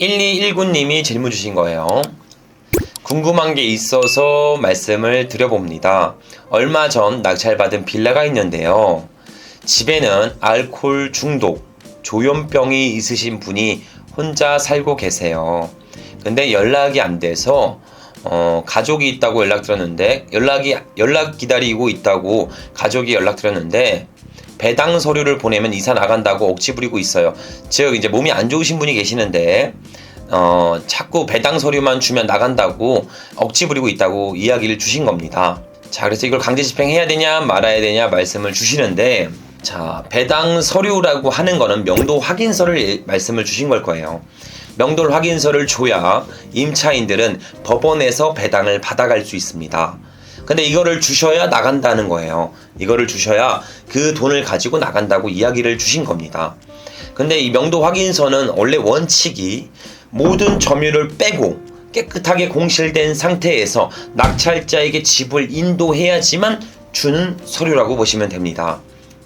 1219님이 질문 주신 거예요. 궁금한 게 있어서 말씀을 드려봅니다. 얼마 전 낙찰받은 빌라가 있는데요. 집에는 알코올 중독, 조현병이 있으신 분이 혼자 살고 계세요. 근데 연락이 안 돼서 가족이 있다고 연락드렸는데 연락 기다리고 있다고 가족이 연락드렸는데 배당 서류를 보내면 이사 나간다고 억지 부리고 있어요. 즉 이제 몸이 안 좋으신 분이 계시는데 자꾸 배당 서류만 주면 나간다고 억지 부리고 있다고 이야기를 주신 겁니다. 자, 그래서 이걸 강제 집행해야 되냐 말아야 되냐 말씀을 주시는데, 자, 배당 서류라고 하는 거는 명도 확인서를 말씀을 주신 걸 거예요. 명도 확인서를 줘야 임차인들은 법원에서 배당을 받아갈 수 있습니다. 근데 이거를 주셔야 나간다는 거예요. 이거를 주셔야 그 돈을 가지고 나간다고 이야기를 주신 겁니다. 근데 이 명도 확인서는 원래 원칙이 모든 점유를 빼고 깨끗하게 공실된 상태에서 낙찰자에게 집을 인도해야지만 주는 서류라고 보시면 됩니다.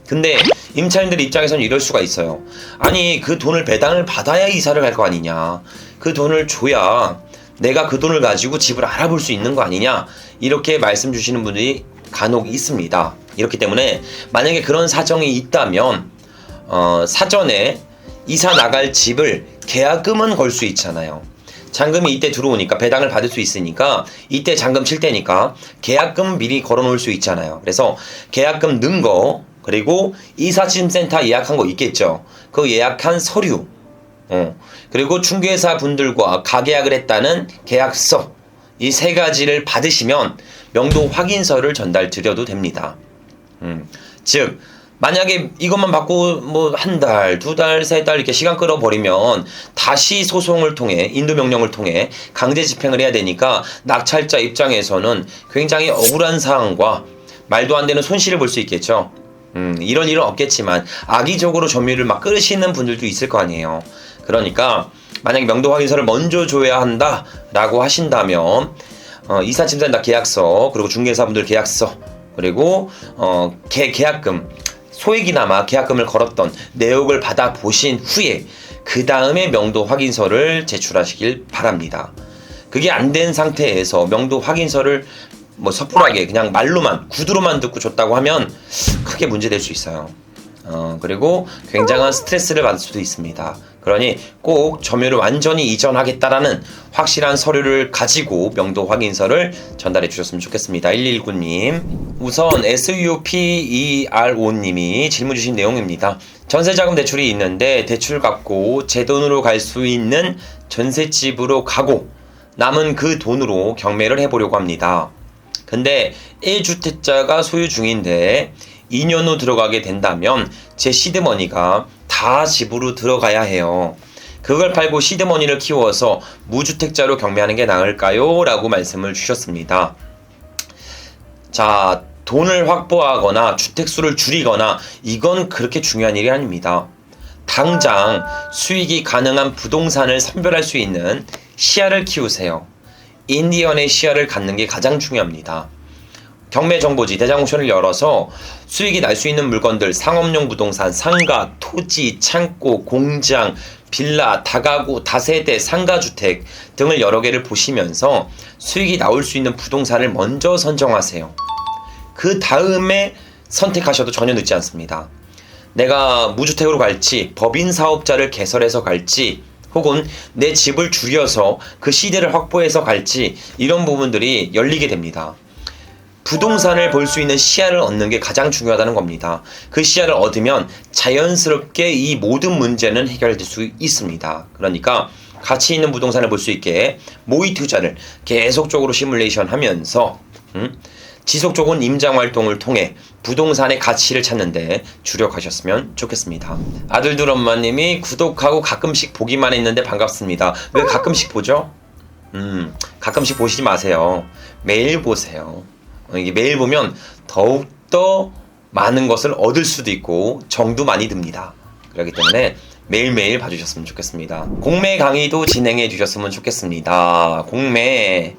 근데 임차인들 입장에서는 이럴 수가 있어요. 아니, 그 돈을 배당을 받아야 이사를 갈 거 아니냐, 그 돈을 줘야 내가 그 돈을 가지고 집을 알아볼 수 있는 거 아니냐, 이렇게 말씀 주시는 분들이 간혹 있습니다. 이렇기 때문에 만약에 그런 사정이 있다면 사전에 이사 나갈 집을 계약금은 걸 수 있잖아요. 잔금이 이때 들어오니까 배당을 받을 수 있으니까 이때 잔금 칠 때니까 계약금 미리 걸어 놓을 수 있잖아요. 그래서 계약금 넣은 거, 그리고 이사짐센터 예약한 거 있겠죠. 그 예약한 서류, 그리고 중개사 분들과 가계약을 했다는 계약서, 이 세 가지를 받으시면 명도 확인서를 전달 드려도 됩니다. 즉 만약에 이것만 받고 뭐 한 달, 두 달, 세 달 이렇게 시간 끌어버리면 다시 소송을 통해 인도명령을 통해 강제 집행을 해야 되니까 낙찰자 입장에서는 굉장히 억울한 상황과 말도 안 되는 손실을 볼 수 있겠죠. 이런 일은 없겠지만 악의적으로 점유를 막 끌으시는 분들도 있을 거 아니에요. 그러니까 만약에 명도 확인서를 먼저 줘야 한다라고 하신다면 이사짐센터 계약서, 그리고 중개사분들 계약서, 그리고 계약금, 소액이나마 계약금을 걸었던 내역을 받아 보신 후에 그 다음에 명도 확인서를 제출하시길 바랍니다. 그게 안 된 상태에서 명도 확인서를 뭐 섣불하게 그냥 말로만 구두로만 듣고 줬다고 하면 크게 문제될 수 있어요. 그리고 굉장한 스트레스를 받을 수도 있습니다. 그러니 꼭 점유를 완전히 이전하겠다라는 확실한 서류를 가지고 명도 확인서를 전달해 주셨으면 좋겠습니다. 119님. 우선 SUPERO님이 질문 주신 내용입니다. 전세자금 대출이 있는데 대출 갚고 제 돈으로 갈 수 있는 전셋집으로 가고 남은 그 돈으로 경매를 해보려고 합니다. 근데 1주택자가 소유 중인데 2년 후 들어가게 된다면 제 시드머니가 다 집으로 들어가야 해요. 그걸 팔고 시드머니를 키워서 무주택자로 경매하는 게 나을까요? 라고 말씀을 주셨습니다. 자, 돈을 확보하거나 주택수를 줄이거나 이건 그렇게 중요한 일이 아닙니다. 당장 수익이 가능한 부동산을 선별할 수 있는 시야를 키우세요. 인디언의 시야를 갖는 게 가장 중요합니다. 경매정보지 대장옥션을 열어서 수익이 날 수 있는 물건들, 상업용 부동산, 상가, 토지, 창고, 공장, 빌라, 다가구, 다세대, 상가주택 등을 여러 개를 보시면서 수익이 나올 수 있는 부동산을 먼저 선정하세요. 그 다음에 선택하셔도 전혀 늦지 않습니다. 내가 무주택으로 갈지, 법인 사업자를 개설해서 갈지, 혹은 내 집을 줄여서 그 시대를 확보해서 갈지, 이런 부분들이 열리게 됩니다. 부동산을 볼 수 있는 시야를 얻는 게 가장 중요하다는 겁니다. 그 시야를 얻으면 자연스럽게 이 모든 문제는 해결될 수 있습니다. 그러니까 가치 있는 부동산을 볼 수 있게 모의 투자를 계속적으로 시뮬레이션 하면서 지속적인 임장활동을 통해 부동산의 가치를 찾는데 주력하셨으면 좋겠습니다. 아들들 엄마님이 구독하고 가끔씩 보기만 했는데 반갑습니다. 왜 가끔씩 보죠? 가끔씩 보시지 마세요. 매일 보세요. 이게 매일 보면 더욱더 많은 것을 얻을 수도 있고 정도 많이 듭니다. 그렇기 때문에 매일매일 봐주셨으면 좋겠습니다. 공매 강의도 진행해 주셨으면 좋겠습니다. 공매,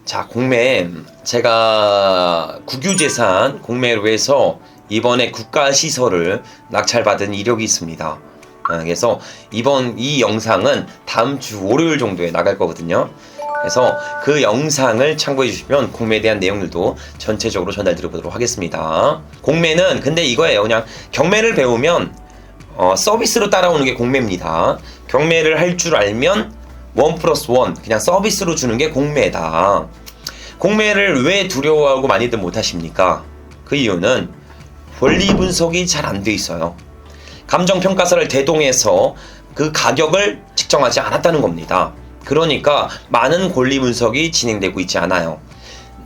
자, 공매, 제가 국유재산 공매로 해서 이번에 국가시설을 낙찰받은 이력이 있습니다. 그래서 이 영상은 다음 주 월요일 정도에 나갈 거거든요. 그래서 그 영상을 참고해 주시면 공매에 대한 내용들도 전체적으로 전달드려 보도록 하겠습니다. 공매는 근데 이거예요. 그냥 경매를 배우면 서비스로 따라오는 게 공매입니다. 경매를 할 줄 알면 1+1 그냥 서비스로 주는 게 공매다. 공매를 왜 두려워하고 많이들 못하십니까? 그 이유는 권리 분석이 잘 안 돼 있어요. 감정평가사를 대동해서 그 가격을 측정하지 않았다는 겁니다. 그러니까 많은 권리 분석이 진행되고 있지 않아요.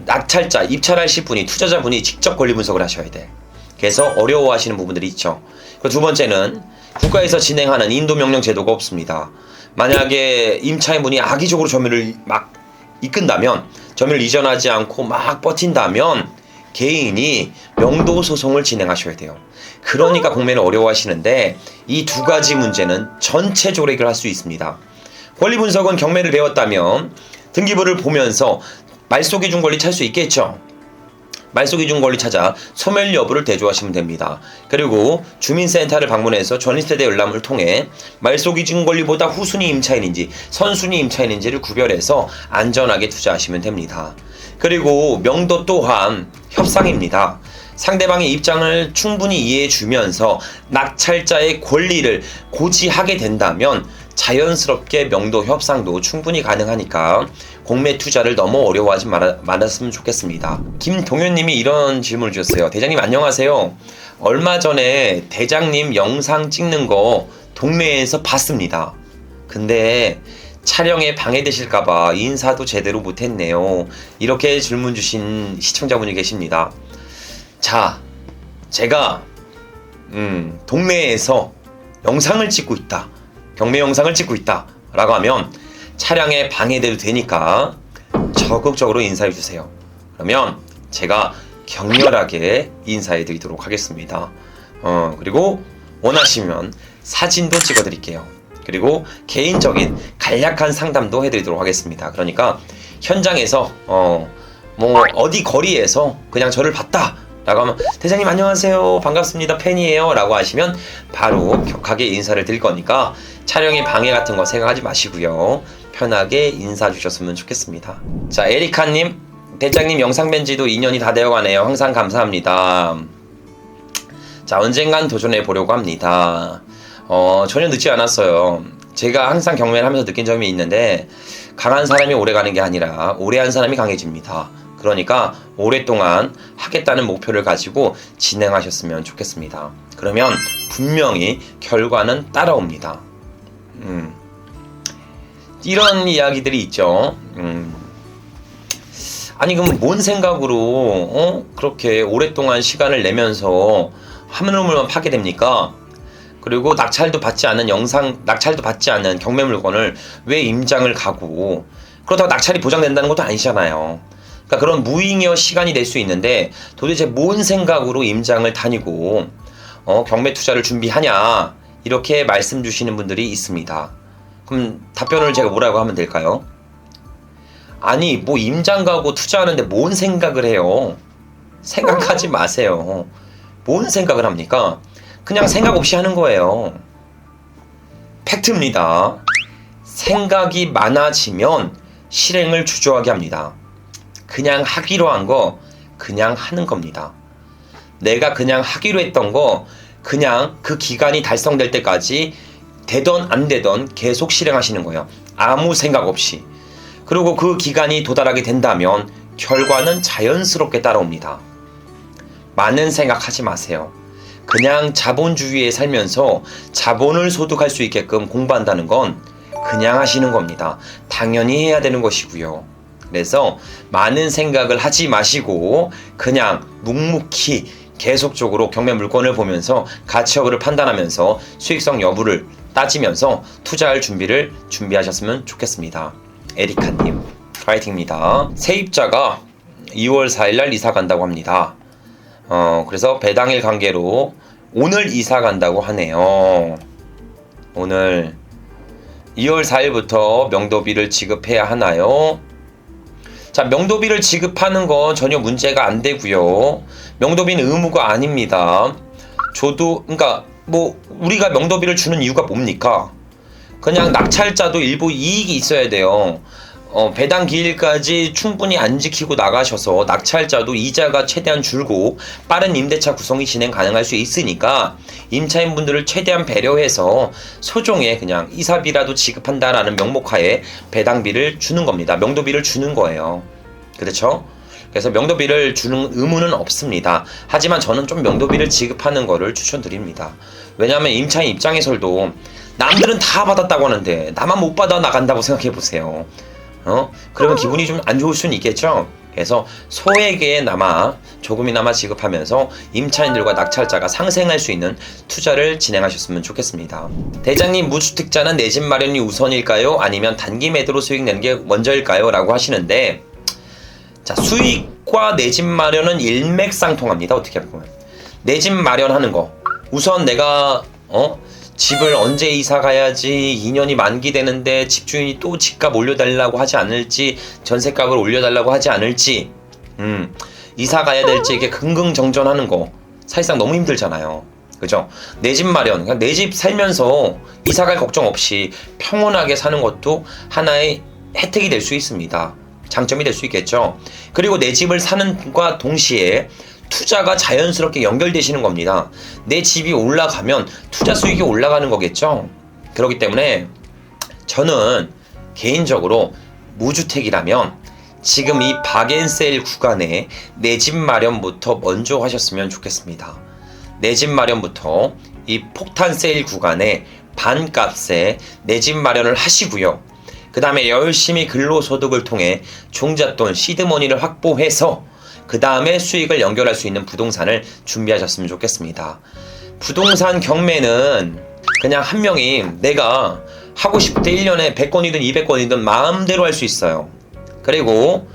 낙찰자, 입찰하실 분이, 투자자분이 직접 권리 분석을 하셔야 돼. 그래서 어려워하시는 부분들이 있죠. 두 번째는 국가에서 진행하는 인도명령 제도가 없습니다. 만약에 임차인분이 악의적으로 점유를 막 이끈다면, 점유를 이전하지 않고 막 버틴다면 개인이 명도 소송을 진행하셔야 돼요. 그러니까 공매를 어려워하시는데 이 두 가지 문제는 전체적으로 해결할 수 있습니다. 권리 분석은 경매를 배웠다면 등기부를 보면서 말소기준 권리 찾을 수 있겠죠. 말소기준 권리 찾아 소멸 여부를 대조하시면 됩니다. 그리고 주민센터를 방문해서 전립세대 열람을 통해 말소기준 권리보다 후순위 임차인인지 선순위 임차인인지를 구별해서 안전하게 투자하시면 됩니다. 그리고 명도 또한 협상입니다. 상대방의 입장을 충분히 이해해 주면서 낙찰자의 권리를 고지하게 된다면 자연스럽게 명도 협상도 충분히 가능하니까 공매 투자를 너무 어려워하지 말았으면 좋겠습니다. 김동현님이 이런 질문을 주셨어요. 대장님 안녕하세요. 얼마 전에 대장님 영상 찍는 거 동네에서 봤습니다. 근데 촬영에 방해되실까봐 인사도 제대로 못했네요. 이렇게 질문 주신 시청자분이 계십니다. 자, 제가 동네에서 영상을 찍고 있다, 경매 영상을 찍고 있다 라고 하면 촬영에 방해돼도 되니까 적극적으로 인사해 주세요. 그러면 제가 격렬하게 인사해 드리도록 하겠습니다. 그리고 원하시면 사진도 찍어 드릴게요. 그리고 개인적인 간략한 상담도 해드리도록 하겠습니다. 그러니까 현장에서 어디 거리에서 그냥 저를 봤다 라고 하면 대장님 안녕하세요, 반갑습니다, 팬이에요 라고 하시면 바로 격하게 인사를 드릴 거니까 촬영에 방해 같은 거 생각하지 마시고요, 편하게 인사 주셨으면 좋겠습니다. 자, 에리카님, 대장님 영상 뵌지도 2년이 다 되어가네요. 항상 감사합니다. 자, 언젠간 도전해 보려고 합니다. 전혀 늦지 않았어요. 제가 항상 경매를 하면서 느낀 점이 있는데, 강한 사람이 오래 가는 게 아니라 오래 한 사람이 강해집니다. 그러니까 오랫동안 하겠다는 목표를 가지고 진행하셨으면 좋겠습니다. 그러면 분명히 결과는 따라옵니다. 이런 이야기들이 있죠. 아니 그럼 뭔 생각으로 그렇게 오랫동안 시간을 내면서 하물물만 파게 됩니까? 그리고 낙찰도 받지 않은 낙찰도 받지 않은 경매 물건을 왜 임장을 가고, 그렇다고 낙찰이 보장된다는 것도 아니잖아요. 그러니까 그런 무의미한 시간이 될 수 있는데 도대체 뭔 생각으로 임장을 다니고 경매 투자를 준비하냐, 이렇게 말씀 주시는 분들이 있습니다. 그럼 답변을 제가 뭐라고 하면 될까요? 아니 뭐 임장 가고 투자하는데 뭔 생각을 해요? 생각하지 마세요. 뭔 생각을 합니까? 그냥 생각 없이 하는 거예요. 팩트입니다. 생각이 많아지면 실행을 주저하게 합니다. 그냥 하기로 한 거 그냥 하는 겁니다. 내가 그냥 하기로 했던 거 그냥 그 기간이 달성될 때까지 되던 안 되던 계속 실행하시는 거예요. 아무 생각 없이. 그리고 그 기간이 도달하게 된다면 결과는 자연스럽게 따라옵니다. 많은 생각하지 마세요. 그냥 자본주의에 살면서 자본을 소득할 수 있게끔 공부한다는 건 그냥 하시는 겁니다. 당연히 해야 되는 것이고요. 그래서 많은 생각을 하지 마시고 그냥 묵묵히 계속적으로 경매 물건을 보면서 가치 여부를 판단하면서 수익성 여부를 따지면서 투자할 준비하셨으면 좋겠습니다. 에리카님 파이팅입니다. 세입자가 2월 4일날 이사 간다고 합니다. 그래서 배당일 관계로 오늘 이사 간다고 하네요. 오늘 2월 4일부터 명도비를 지급해야 하나요? 자, 명도비를 지급하는 건 전혀 문제가 안 되고요. 명도비는 의무가 아닙니다. 그러니까 뭐 우리가 명도비를 주는 이유가 뭡니까? 그냥 낙찰자도 일부 이익이 있어야 돼요. 배당 기일까지 충분히 안 지키고 나가셔서 낙찰자도 이자가 최대한 줄고 빠른 임대차 구성이 진행 가능할 수 있으니까 임차인분들을 최대한 배려해서 소정의 그냥 이사비라도 지급한다라는 명목하에 배당비를 주는 겁니다. 명도비를 주는 거예요. 그렇죠? 그래서 명도비를 주는 의무는 없습니다. 하지만 저는 좀 명도비를 지급하는 거를 추천드립니다. 왜냐하면 임차인 입장에서도 남들은 다 받았다고 하는데 나만 못 받아 나간다고 생각해 보세요. 그러면 기분이 좀 안 좋을 수는 있겠죠. 그래서 소액에나마 조금이나마 지급하면서 임차인들과 낙찰자가 상생할 수 있는 투자를 진행하셨으면 좋겠습니다. 대장님, 무주택자는 내 집 마련이 우선일까요? 아니면 단기 매도로 수익 내는 게 먼저일까요? 라고 하시는데, 자, 수익과 내 집 마련은 일맥상통합니다. 어떻게 보면 내 집 마련하는 거, 우선 내가 집을 언제 이사 가야지, 2년이 만기되는데 집주인이 또 집값 올려달라고 하지 않을지, 전세값을 올려달라고 하지 않을지, 이사 가야 될지, 이게 긍긍정전하는 거 사실상 너무 힘들잖아요. 그죠? 내 집 마련, 그러니까 내 집 살면서 이사 갈 걱정 없이 평온하게 사는 것도 하나의 혜택이 될 수 있습니다. 장점이 될 수 있겠죠. 그리고 내 집을 사는과 동시에 투자가 자연스럽게 연결되시는 겁니다. 내 집이 올라가면 투자 수익이 올라가는 거겠죠. 그렇기 때문에 저는 개인적으로 무주택이라면 지금 이 박앤세일 구간에 내 집 마련부터 먼저 하셨으면 좋겠습니다. 내 집 마련부터 이 폭탄 세일 구간에 반값에 내 집 마련을 하시고요. 그 다음에 열심히 근로소득을 통해 종잣돈, 시드머니를 확보해서 그 다음에 수익을 연결할 수 있는 부동산을 준비하셨으면 좋겠습니다. 부동산 경매는 그냥 한 명이 내가 하고 싶을 때 1년에 100건이든 200건이든 마음대로 할 수 있어요. 그리고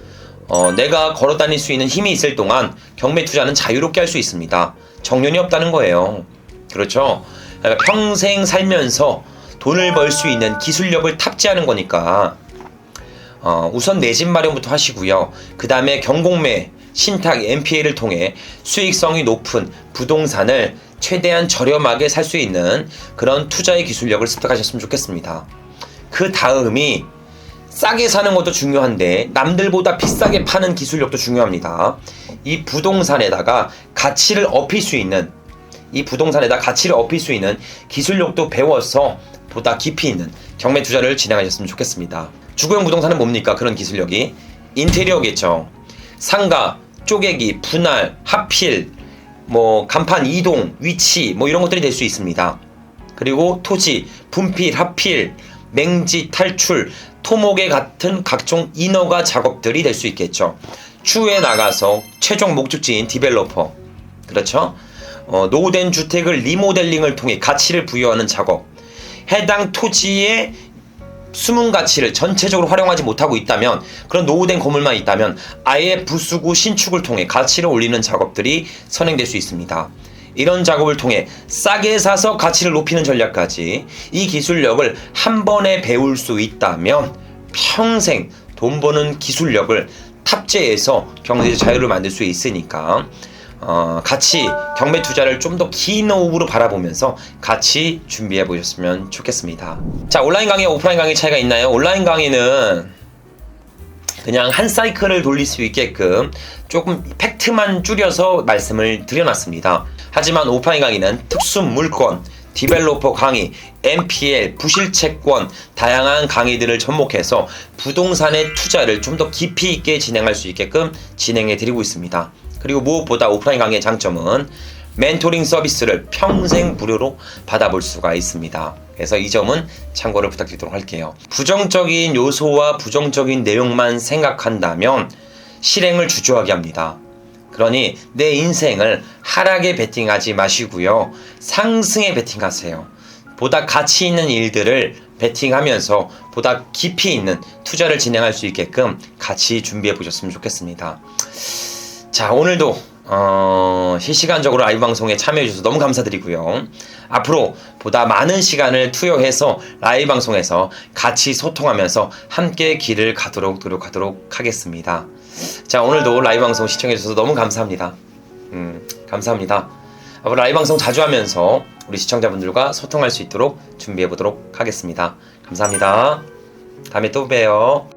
내가 걸어 다닐 수 있는 힘이 있을 동안 경매 투자는 자유롭게 할 수 있습니다. 정년이 없다는 거예요. 그렇죠? 그러니까 평생 살면서 돈을 벌 수 있는 기술력을 탑재하는 거니까 우선 내 집 마련부터 하시고요. 그 다음에 경공매, 신탁, NPA를 통해 수익성이 높은 부동산을 최대한 저렴하게 살 수 있는 그런 투자의 기술력을 습득하셨으면 좋겠습니다. 그 다음이 싸게 사는 것도 중요한데 남들보다 비싸게 파는 기술력도 중요합니다. 이 부동산에다가 가치를 업힐 수 있는 기술력도 배워서 보다 깊이 있는 경매 투자를 진행하셨으면 좋겠습니다. 주거용 부동산은 뭡니까? 그런 기술력이 인테리어겠죠. 상가, 쪼개기, 분할, 합필, 간판 이동, 위치, 이런 것들이 될 수 있습니다. 그리고 토지, 분필, 합필, 맹지, 탈출, 토목에 같은 각종 인허가 작업들이 될 수 있겠죠. 추후에 나가서 최종 목적지인 디벨로퍼, 그렇죠? 노후된 주택을 리모델링을 통해 가치를 부여하는 작업, 해당 토지의 숨은 가치를 전체적으로 활용하지 못하고 있다면, 그런 노후된 건물만 있다면 아예 부수고 신축을 통해 가치를 올리는 작업들이 선행될 수 있습니다. 이런 작업을 통해 싸게 사서 가치를 높이는 전략까지 이 기술력을 한 번에 배울 수 있다면 평생 돈 버는 기술력을 탑재해서 경제적 자유를 만들 수 있으니까 같이 경매 투자를 좀 더 긴 호흡으로 바라보면서 같이 준비해 보셨으면 좋겠습니다. 자, 온라인 강의와 오프라인 강의 차이가 있나요? 온라인 강의는 그냥 한 사이클을 돌릴 수 있게끔 조금 팩트만 줄여서 말씀을 드려놨습니다. 하지만 오프라인 강의는 특수 물건, 디벨로퍼 강의, NPL, 부실채권, 다양한 강의들을 접목해서 부동산의 투자를 좀 더 깊이 있게 진행할 수 있게끔 진행해 드리고 있습니다. 그리고 무엇보다 오프라인 강의의 장점은 멘토링 서비스를 평생 무료로 받아볼 수가 있습니다. 그래서 이 점은 참고를 부탁드리도록 할게요. 부정적인 요소와 부정적인 내용만 생각한다면 실행을 주저하게 합니다. 그러니 내 인생을 하락에 베팅하지 마시고요. 상승에 베팅하세요. 보다 가치 있는 일들을 베팅하면서 보다 깊이 있는 투자를 진행할 수 있게끔 같이 준비해 보셨으면 좋겠습니다. 자, 오늘도 실시간적으로 라이브 방송에 참여해 주셔서 너무 감사드리고요. 앞으로 보다 많은 시간을 투여해서 라이브 방송에서 같이 소통하면서 함께 길을 가도록 노력하도록 하겠습니다. 자, 오늘도 라이브 방송 시청해 주셔서 너무 감사합니다. 감사합니다. 앞으로 라이브 방송 자주 하면서 우리 시청자분들과 소통할 수 있도록 준비해 보도록 하겠습니다. 감사합니다. 다음에 또 봬요.